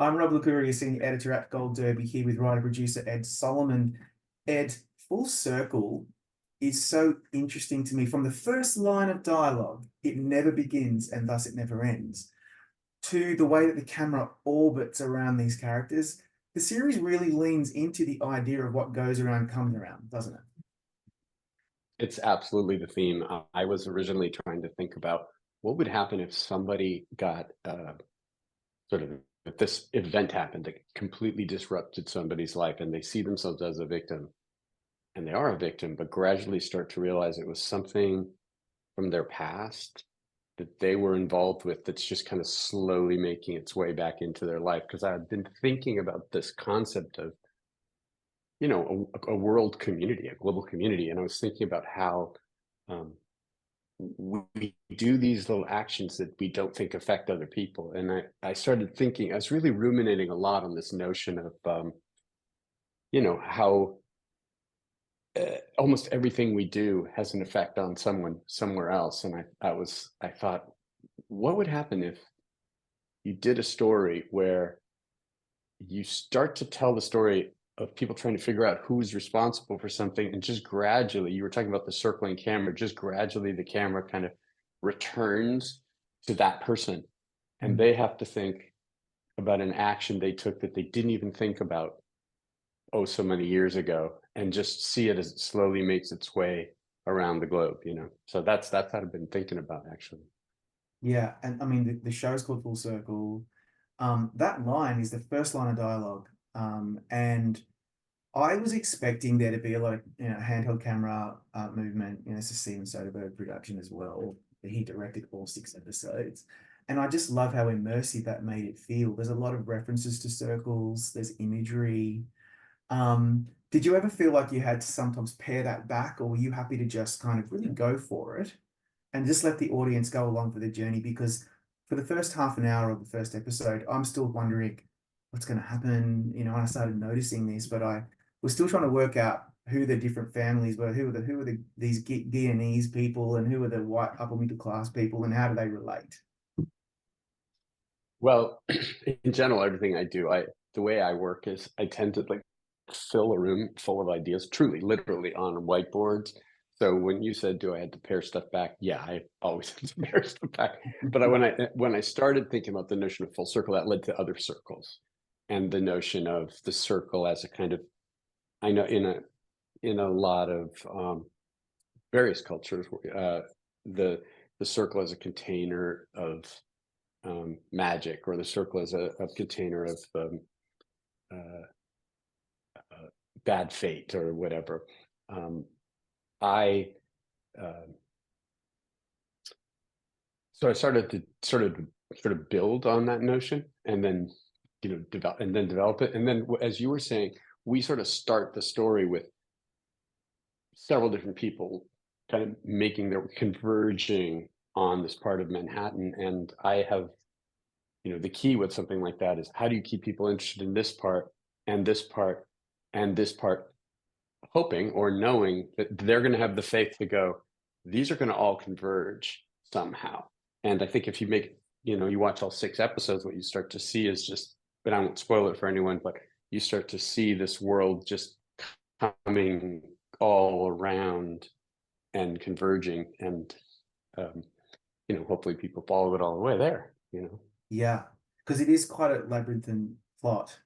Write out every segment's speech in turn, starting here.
I'm Rob Licuria, Senior Editor at Gold Derby, here with writer-producer Ed Solomon. Ed, Full Circle is so interesting to me. From the first line of dialogue, it never begins and thus it never ends, to the way that the camera orbits around these characters. The series really leans into the idea of what goes around comes around, doesn't it? It's absolutely the theme. I was originally trying to think about what would happen if somebody got sort of if this event happened that completely disrupted somebody's life and they see themselves as a victim and they are a victim, but gradually start to realize it was something from their past that they were involved with that's just kind of slowly making its way back into their life. Because I've been thinking about this concept of, a world community, a global community. And I was thinking about how um, we do these little actions that we don't think affect other people. And I started thinking, I was really ruminating a lot on this notion of, how almost everything we do has an effect on someone somewhere else. And I thought, what would happen if you did a story where you start to tell the story of people trying to figure out who's responsible for something, and just gradually, you were talking about the circling camera, just gradually the camera kind of returns to that person, and Mm. they have to think about an action they took that they didn't even think about oh so many years ago, and just see it as it slowly makes its way around the globe. So that's what I've been thinking about, actually. Yeah, and I mean the show's called Full Circle. That line is the first line of dialogue. And I was expecting there to be a lot of handheld camera movement. It's a Steven Soderbergh production as well. He directed all 6 episodes, and I just love how immersive that made it feel. There's a lot of references to circles. There's imagery. Did you ever feel like you had to sometimes pare that back, or were you happy to just kind of really go for it and just let the audience go along for the journey? Because for the first half an hour of the first episode, I'm still wondering what's going to happen. And I started noticing this, but I was still trying to work out who the different families were, who are these Guyanese people, and who are the white upper middle class people, and how do they relate? Well, in general, everything I do, the way I work is I tend to like fill a room full of ideas, truly, literally on whiteboards. So when you said, "Do I had to pare stuff back?" Yeah, I always have to pare stuff back. But when I started thinking about the notion of full circle, that led to other circles, and the notion of the circle as a kind of, I know in a lot of various cultures, the the circle as a container of magic, or the circle as a container of uh, bad fate or whatever. Um, I uh, so I started to sort of build on that notion, and then develop it, and then as you were saying, we sort of start the story with several different people kind of making their converging on this part of Manhattan, and I have the key with something like that is, how do you keep people interested in this part and this part and this part, hoping or knowing that they're going to have the faith to go, these are going to all converge somehow. And I think if you you watch all 6 episodes, what you start to see is just, but I won't spoil it for anyone, but you start to see this world just coming all around and converging, and um, hopefully people follow it all the way there. Yeah, because it is quite a labyrinthine plot,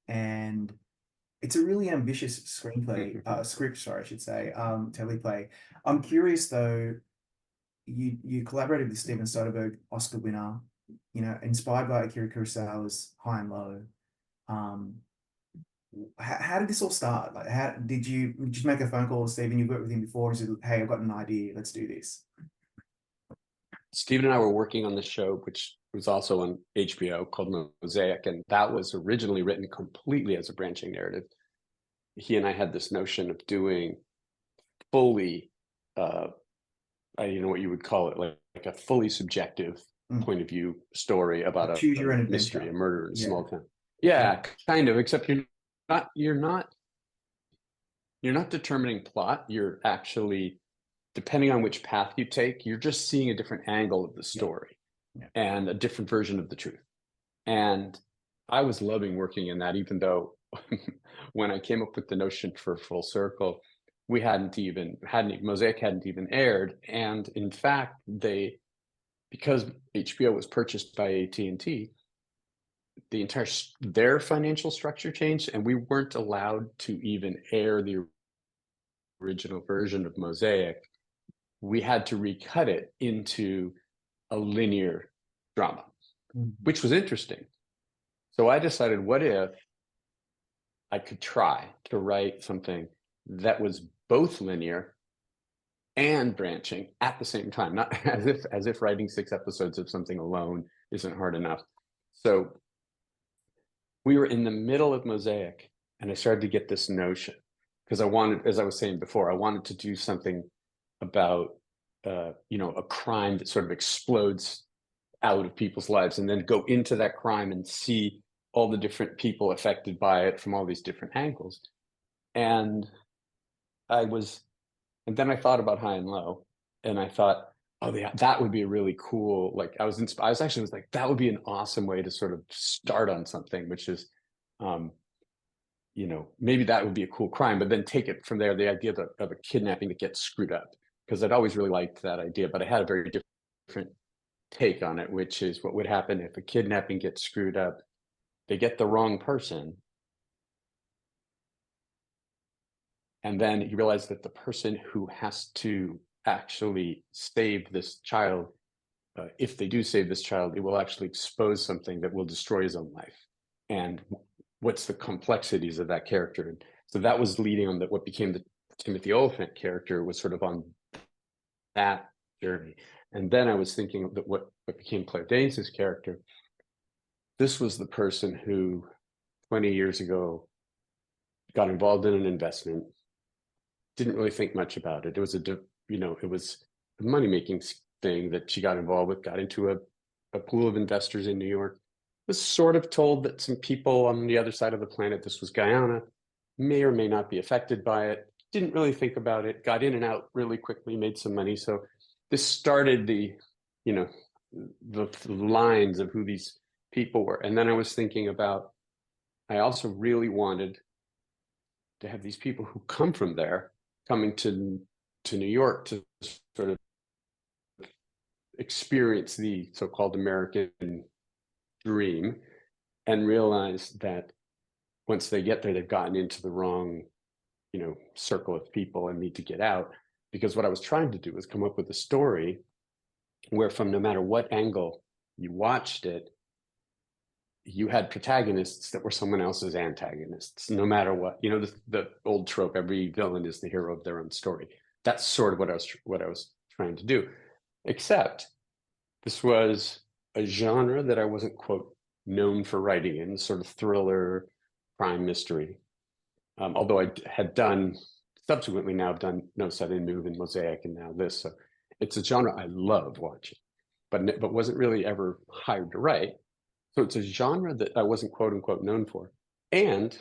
and it's a really ambitious screenplay, script, sorry, I should say, teleplay. I'm curious though, you collaborated with Steven Soderbergh, Oscar winner, inspired by Akira Kurosawa's High and Low. Um, how did this all start? Like, how did you just make a phone call to Steven? You've worked with him before, and said, "Hey, I've got an idea. Let's do this." Steve and I were working on the show, which was also on HBO, called Mosaic, and that was originally written completely as a branching narrative. He and I had this notion of doing fully, I don't know what you would call it, like a fully subjective Mm. point of view story about Like, a, choose a your own mystery, adventure. a murder in a Yeah, small town. yeah, Yeah, kind of, except you're not determining plot. You're actually, depending on which path you take, you're just seeing a different angle of the yeah, story yeah. and a different version of the truth. And I was loving working in that, even though when I came up with the notion for Full Circle, we hadn't Mosaic hadn't even aired, and in fact, because HBO was purchased by AT&T, their financial structure changed, and we weren't allowed to even air the original version of Mosaic. We had to recut it into a linear drama, which was interesting. So I decided, what if I could try to write something that was both linear and branching at the same time, not as if writing 6 episodes of something alone isn't hard enough. So we were in the middle of Mosaic, and I started to get this notion, because I wanted, as I was saying before, I wanted to do something about a crime that sort of explodes out of people's lives, and then go into that crime and see all the different people affected by it from all these different angles. And then I thought about High and Low, and I thought, oh yeah, that would be a really cool, like, I was like, that would be an awesome way to sort of start on something, which is, maybe that would be a cool crime, but then take it from there, the idea of a kidnapping that gets screwed up, because I'd always really liked that idea, but I had a very different take on it, which is what would happen if a kidnapping gets screwed up. They get the wrong person, and then you realize that the person who has to actually save this child, if they do save this child, it will actually expose something that will destroy his own life. And what's the complexities of that character? And so that was leading on what became the Timothy Oliphant character, was sort of on that journey. And then I was thinking that what became Claire Danes' character, this was the person who 20 years ago got involved in an investment, didn't really think much about it. It was it was a money-making thing that she got involved with, got into a pool of investors in New York, was sort of told that some people on the other side of the planet, this was Guyana, may or may not be affected by it, didn't really think about it, got in and out really quickly, made some money. So this started the lines of who these people were. And then I was thinking about, I also really wanted to have these people who come from there coming to New York to sort of experience the so-called American dream, and realize that once they get there, they've gotten into the wrong, circle of people and need to get out. Because what I was trying to do was come up with a story where, from no matter what angle you watched it, you had protagonists that were someone else's antagonists, no matter what. The old trope, every villain is the hero of their own story. That's sort of what I was trying to do, except this was a genre that I wasn't, quote, known for writing in, sort of thriller, crime mystery. Although I had subsequently now I've done No Sudden Move and Mosaic, and now this. So it's a genre I love watching, but wasn't really ever hired to write. So it's a genre that I wasn't, quote unquote, known for. And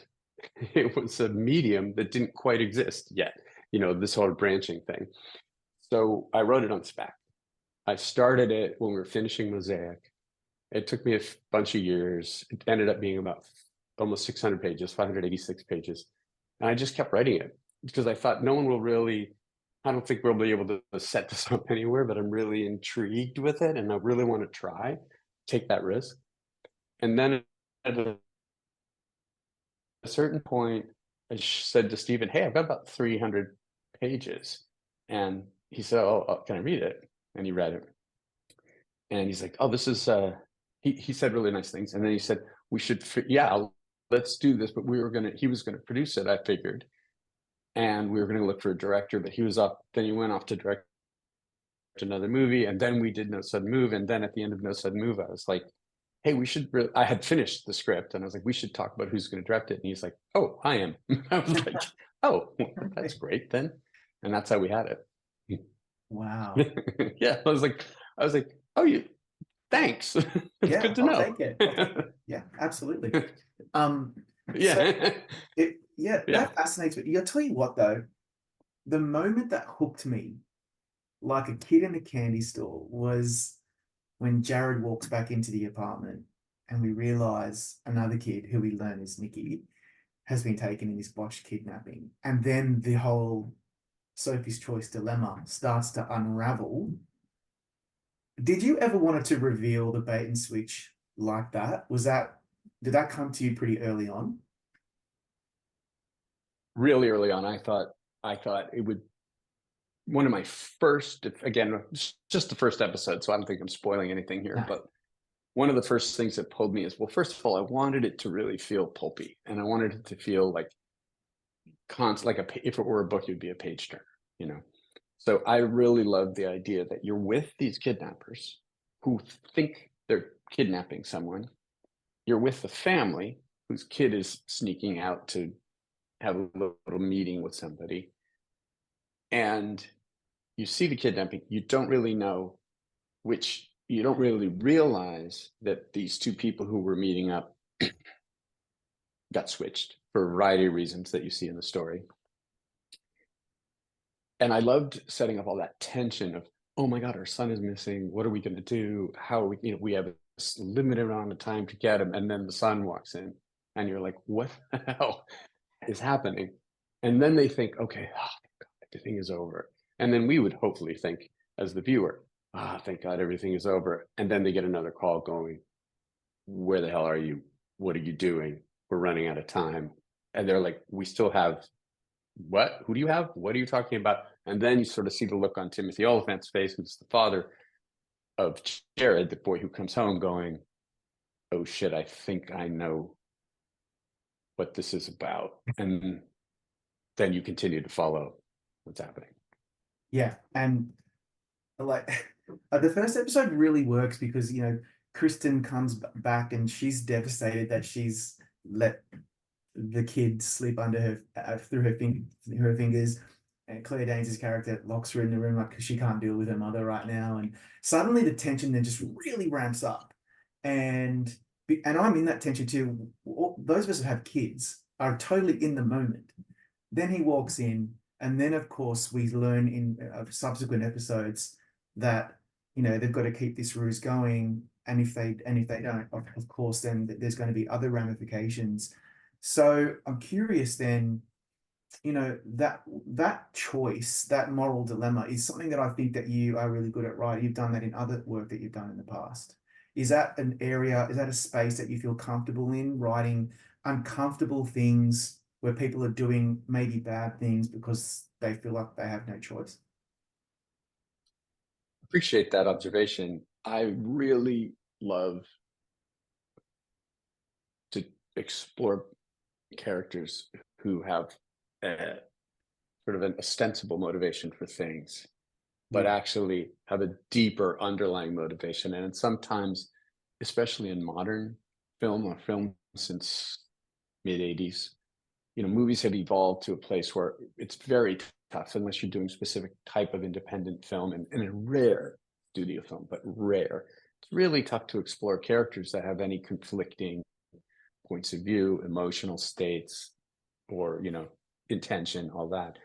it was a medium that didn't quite exist yet, this whole branching thing. So I wrote it on spec. I started it when we were finishing Mosaic. It took me a bunch of years. It ended up being about almost 600 pages, 586 pages. And I just kept writing it because I thought I don't think we'll be able to set this up anywhere, but I'm really intrigued with it. And I really want to take that risk. And then at a certain point, I said to Stephen, hey, I've got about 300 pages. And he said, oh, can I read it? And he read it. And he's like, oh, this is, he said really nice things. And then he said, let's do this. But he was going to produce it, I figured. And we were going to look for a director, but then he went off to direct another movie. And then we did No Sudden Move. And then at the end of No Sudden Move, I was like, hey, I had finished the script, and I was like, we should talk about who's going to direct it. And he's like, oh, I am. I was like, oh, that's great then. And that's how we had it. Wow. Yeah. I was like, oh, thanks. It's good to know. I'll take it. Yeah, absolutely. Yeah. That fascinates me. I'll tell you what, though, the moment that hooked me like a kid in a candy store was when Jared walks back into the apartment and we realize another kid who we learn is Nikki has been taken in this botched kidnapping. And then the whole Sophie's Choice dilemma starts to unravel. Did you ever want to reveal the bait and switch like that? Did that come to you pretty early on? Really early on, I thought it would one of my first, again, just the first episode, so I don't think I'm spoiling anything here, No. but one of the first things that pulled me is, well, first of all, I wanted it to really feel pulpy, and I wanted it to feel like if it were a book, it would be a page turner, you know. So I really love the idea that you're with these kidnappers who think they're kidnapping someone. You're with the family whose kid is sneaking out to have a little meeting with somebody, and you see the kidnapping. You don't really know you don't really realize that these two people who were meeting up got switched for a variety of reasons that you see in the story. And I loved setting up all that tension of, oh my God, our son is missing. What are we going to do? How are we, we have a limited amount of time to get him. And then the son walks in and you're like, what the hell is happening? And then they think, okay, everything is over. And then we would hopefully think as the viewer, thank God everything is over. And then they get another call going, where the hell are you? What are you doing? We're running out of time. And they're like, we still have what? Who do you have? What are you talking about? And then you sort of see the look on Timothy Oliphant's face, who's the father of Jared, the boy who comes home going, oh shit, I think I know what this is about. And then you continue to follow what's happening. Yeah. And like the first episode really works because, Kristen comes back and she's devastated that she's let the kid slip under her through her fingers. And Claire Danes' character locks her in the room like because she can't deal with her mother right now, and suddenly the tension then just really ramps up, and I'm in that tension too. Those of us who have kids are totally in the moment. Then he walks in, and then of course we learn in subsequent episodes that they've got to keep this ruse going, and if they don't, of course, then there's going to be other ramifications. So I'm curious then, that choice, that moral dilemma is something that I think that you are really good at, right? You've done that in other work that you've done in the past. Is that a space that you feel comfortable in, writing uncomfortable things where people are doing maybe bad things because they feel like they have no choice? Appreciate that observation. I really love to explore characters who have sort of an ostensible motivation for things, but actually have a deeper underlying motivation. And sometimes, especially in modern film or film since mid 80s, movies have evolved to a place where it's very tough unless you're doing specific type of independent film and a rare studio film, but rare. It's really tough to explore characters that have any conflicting points of view, emotional states, or intention, all that.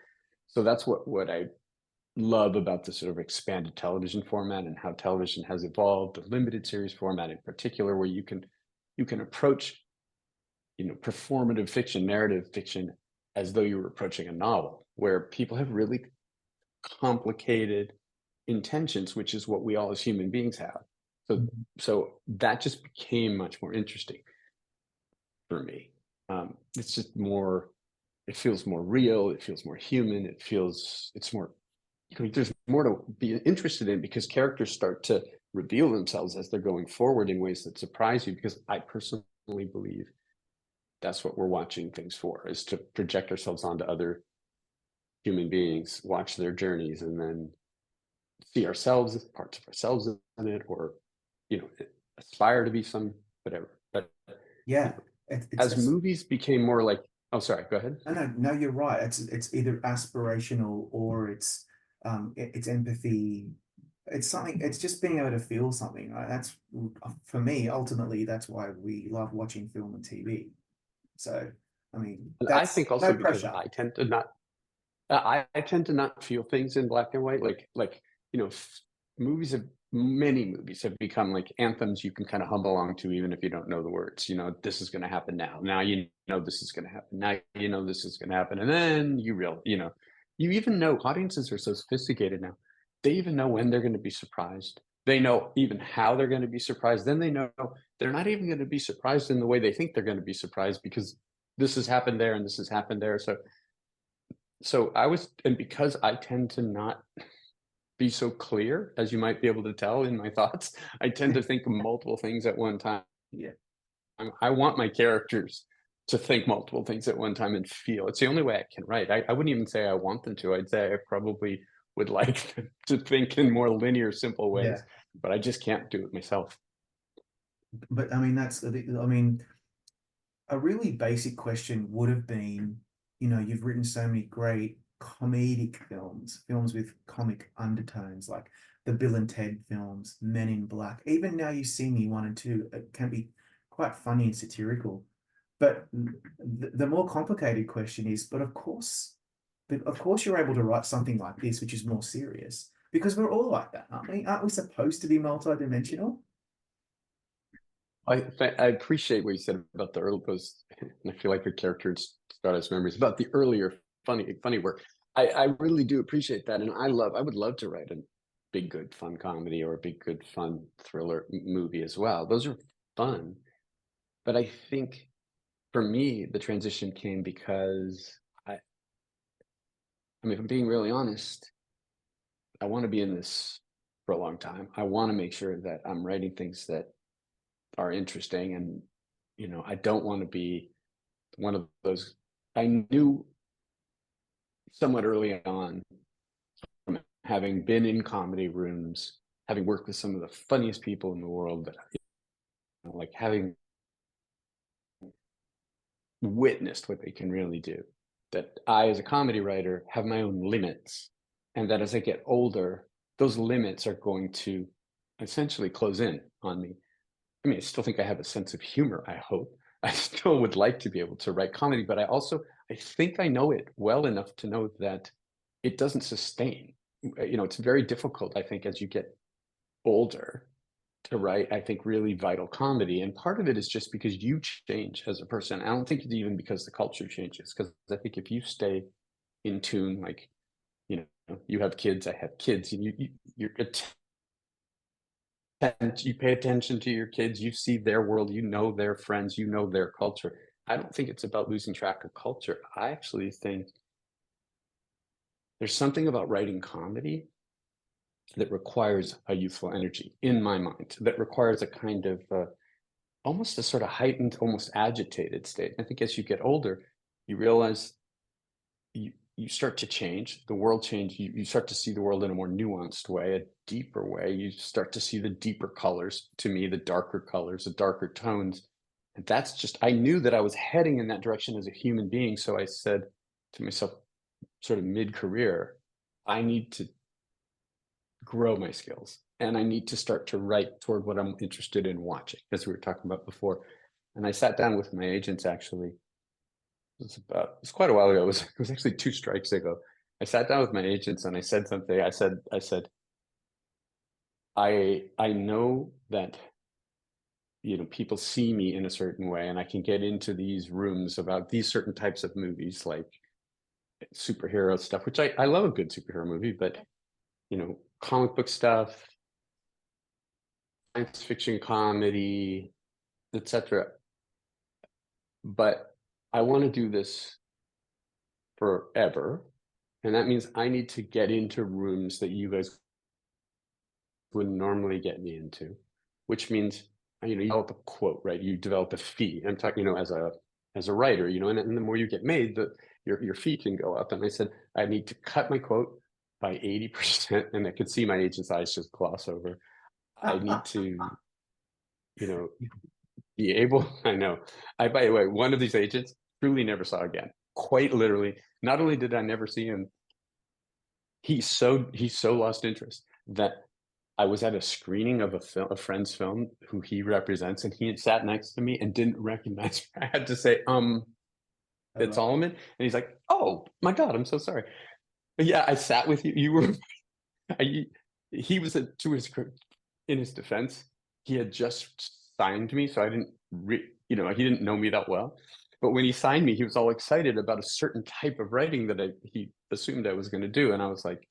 So that's what I love about the sort of expanded television format and how television has evolved, the limited series format in particular, where you can approach performative fiction, narrative fiction, as though you were approaching a novel, where people have really complicated intentions, which is what we all as human beings have. So that just became much more interesting for me. It's just more, it feels more real, it feels more human, it's more, there's more to be interested in because characters start to reveal themselves as they're going forward in ways that surprise you, because I personally believe that's what we're watching things for, is to project ourselves onto other human beings, watch their journeys, and then see ourselves, parts of ourselves in it, or aspire to be some whatever. But Yeah, as movies became more like, oh, sorry, go ahead. No, you're right. It's either aspirational or it's empathy. It's something. It's just being able to feel something. Right? That's for me. Ultimately, that's why we love watching film and TV. So, I mean, And I that's think also no because pressure. I tend to not feel things in black and white. Like movies have many movies have become like anthems you can kind of hum along to even if you don't know the words. This is going to happen now. Now this is going to happen. Now this is going to happen. And then you even know audiences are so sophisticated now. They even know when they're going to be surprised. They know even how they're going to be surprised. Then they know they're not even going to be surprised in the way they think they're going to be surprised because this has happened there and this has happened there. So and because I tend to not be so clear, as you might be able to tell in my thoughts, I tend to think of multiple things at one time. Yeah. I want my characters to think multiple things at one time and feel. It's the only way I can write. I wouldn't even say I want them to. I'd say I probably would like them to think in more linear, simple ways, but I just can't do it myself. But I mean, a really basic question would have been, you've written so many great comedic films with comic undertones, like the Bill and Ted films, Men in Black. Even Now You See Me 1 and 2, it can be quite funny and satirical. But the more complicated question is, but of course you're able to write something like this, which is more serious, because we're all like that, aren't we? Aren't we supposed to be multidimensional? I appreciate what you said about the early those, and I feel like your characters start as memories about the earlier funny work. I really do appreciate that, and I would love to write a big good fun comedy or a big good fun thriller movie as well. Those are fun, but I think for me the transition came because I mean, if I'm being really honest, I want to be in this for a long time. I want to make sure that I'm writing things that are interesting, and I don't want to be one of those. I knew somewhat early on from having been in comedy rooms, having worked with some of the funniest people in the world, that like having witnessed what they can really do, that I, as a comedy writer, have my own limits, and that as I get older, those limits are going to essentially close in on me. I mean, I still think I have a sense of humor, I hope. I still would like to be able to write comedy, but I think I know it well enough to know that it doesn't sustain. It's very difficult, I think, as you get older to write, I think, really vital comedy. And part of it is just because you change as a person. I don't think it's even because the culture changes, because I think if you stay in tune, like, you have kids, I have kids, and you pay attention to your kids, you see their world, their friends, their culture. I don't think it's about losing track of culture. I actually think there's something about writing comedy that requires a youthful energy, in my mind, that requires a kind of almost a sort of heightened, almost agitated state. I think as you get older, you realize you start to change, the world change, you start to see the world in a more nuanced way, a deeper way. You start to see the deeper colors, to me, the darker colors, the darker tones. And that's just, I knew that I was heading in that direction as a human being. So I said to myself, sort of mid-career, I need to grow my skills, and I need to start to write toward what I'm interested in watching, as we were talking about before. And I sat down with my agents, actually. It's quite a while ago. It was actually 2 strikes ago. I sat down with my agents and I said something. I said, I know that people see me in a certain way, and I can get into these rooms about these certain types of movies, like superhero stuff, which I love a good superhero movie, but comic book stuff, science fiction comedy, etc. But I want to do this forever. And that means I need to get into rooms that you guys wouldn't normally get me into, which means, you develop a quote, right? You develop a fee. I'm talking, as a writer, and the more you get made, your fee can go up. And I said, I need to cut my quote by 80%. And I could see my agent's eyes just gloss over. I need to, be able, I know. By the way, one of these agents truly never saw again. Quite literally. Not only did I never see him, he's so lost interest that I was at a screening of a friend's film who he represents, and he had sat next to me and didn't recognize me. I had to say, it's Solomon. And he's like, oh my God, I'm so sorry. But yeah, I sat with you. You were, he was to his in his defense, he had just signed me, so I didn't he didn't know me that well. But when he signed me, he was all excited about a certain type of writing that he assumed I was going to do, and I was like,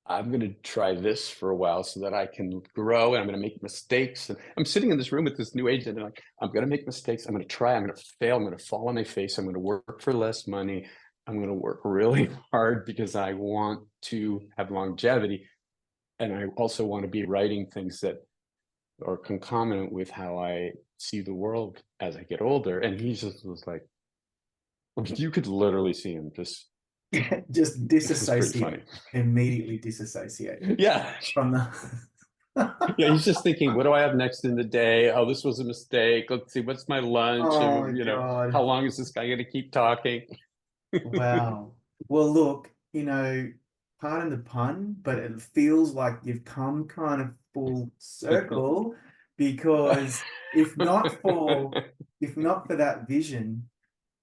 I'm going to try this for a while so that I can grow, and I'm going to make mistakes. And I'm sitting in this room with this new agent, and like, I'm going to make mistakes. I'm going to try. I'm going to fail. I'm going to fall on my face. I'm going to work for less money. I'm going to work really hard because I want to have longevity. And I also want to be writing things that are concomitant with how I see the world as I get older. And he just was like, you could literally see him just, Just it was pretty disassociate, funny. immediately disassociate Yeah. from the. Yeah, he's just thinking, what do I have next in the day? Oh, this was a mistake. Let's see, what's my lunch? Oh my How God. long is this guy going to keep talking? Wow. Well, look, pardon the pun, but it feels like you've come kind of full circle, because if not for that vision,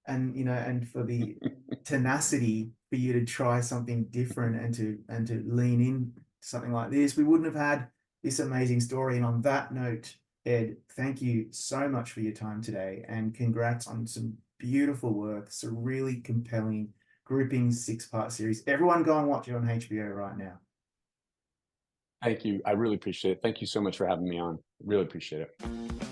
and and for the tenacity for you to try something different, and to lean in to something like this, we wouldn't have had this amazing story. And on that note, Ed, thank you so much for your time today, and congrats on some beautiful work. It's a really compelling, gripping 6-part series. Everyone go and watch it on HBO right now. Thank you. I really appreciate it. Thank you so much for having me on. Really appreciate it.